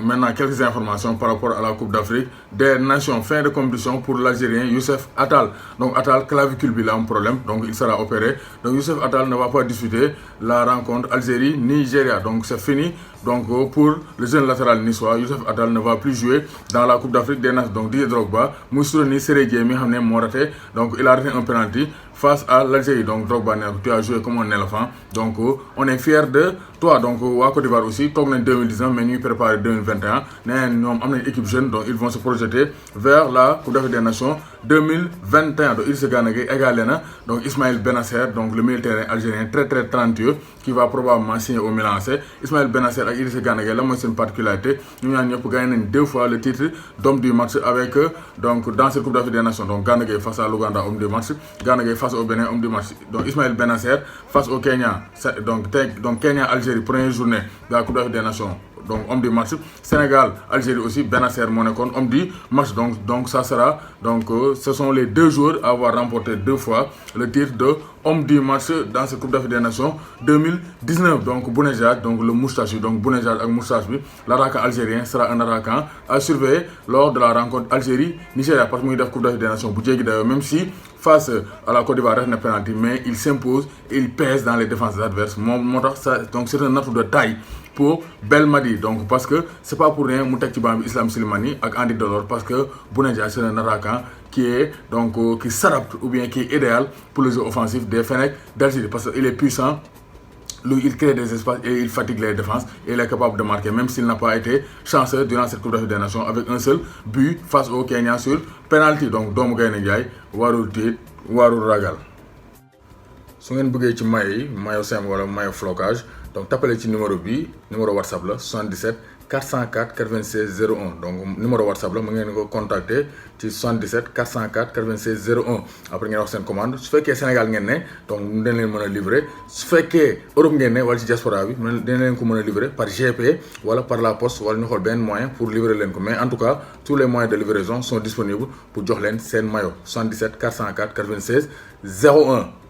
maintenant quelques informations par rapport à la Coupe d'Afrique des Nations. Fin de compétition pour l'Algérien Youssef Attal. Donc Attal, clavicule, il a un problème, donc il sera opéré. Donc Youssef Attal ne va pas disputer la rencontre Algérie-Nigeria. Donc c'est fini. Donc pour le jeune latéral niçois, Youssef Attal ne va plus jouer dans la Coupe d'Afrique des Nations. Donc Didier Drogba, Moussouni Sérédié, donc il a raté un penalty face à l'Algérie. Donc Drogba, tu as joué comme un éléphant. Donc on est fiers de toi. Donc à Côte d'Ivoire aussi, comme en 2019, mais nous préparons 2021. Nous avons une équipe jeune, donc ils vont se projeter vers la Coupe d'Afrique des Nations 2021. Donc il se gagne également. Donc Ismaël Benasser, donc le militaire algérien très talentueux, qui va probablement signer au Milan AC. Ismaël Benasser et Idrissa Gana Gueye, là c'est une particularité. Nous avons gagné 2 fois le titre d'homme du match avec donc dans cette Coupe d'Afrique des Nations. Donc Gana Gueye face à l'Ouganda, homme du match. Gana Gueye face au Bénin, homme du match. Donc Ismaël Benasser face au Kenya. Donc Kenya Algérie première journée de la Coupe d'Afrique des Nations. Donc homme du match. Sénégal Algérie aussi, Benasser Monacon, homme du match. Donc ça sera, donc ce sont les 2 joueurs à avoir remporté 2 fois le titre de homme du match dans cette Coupe d'Afrique des Nations 2019. Donc Bounedjah, donc le moustachu, donc Bounedjah avec moustache, l'attaquant algérien sera un attaquant à surveiller lors de la rencontre Algérie-Nigeria. Parce que nous avons Coupe d'Afrique des Nations, même si face à la Côte d'Ivoire, il y a penalty, mais il s'impose et il pèse dans les défenses adverses. Donc c'est un atout de taille pour Belmadi. Donc parce que c'est pas pour rien Moutek Tibambi Islam Slimani avec Andy Delors, parce que Bounedjah c'est un attaquant qui est donc qui s'adapte ou bien qui est idéal pour le jeu offensif des Fennecs d'Algérie, parce qu'il est puissant. Lui, il crée des espaces et il fatigue les défenses et il est capable de marquer, même s'il n'a pas été chanceux durant cette Coupe d'Afrique des Nations avec un seul but face au Kenya sur penalty. Donc Dom Gaye Ndiaye warul tiit warul ragal. Si vous voulez ci maillot simple wala maillot flocage, donc tapez ci numéro WhatsApp là 77 404 96 01. Donc numéro WhatsApp là, vous pouvez contacter ci 77 404 96 01. Après ngeen wax seen commande. Su fekkee Sénégal ngeen ne, donc dañ leen mën a livrer. Su fekkee Europe ngeen ne wala ci diaspora bi, dañ leen ko mën a livrer par GP wala par la poste wala ñu xool benn moyen pour livrer leen ko. Mais en tout cas, tous les moyens de livraison sont disponibles pour jox leen seen maillot 77 404 96 01.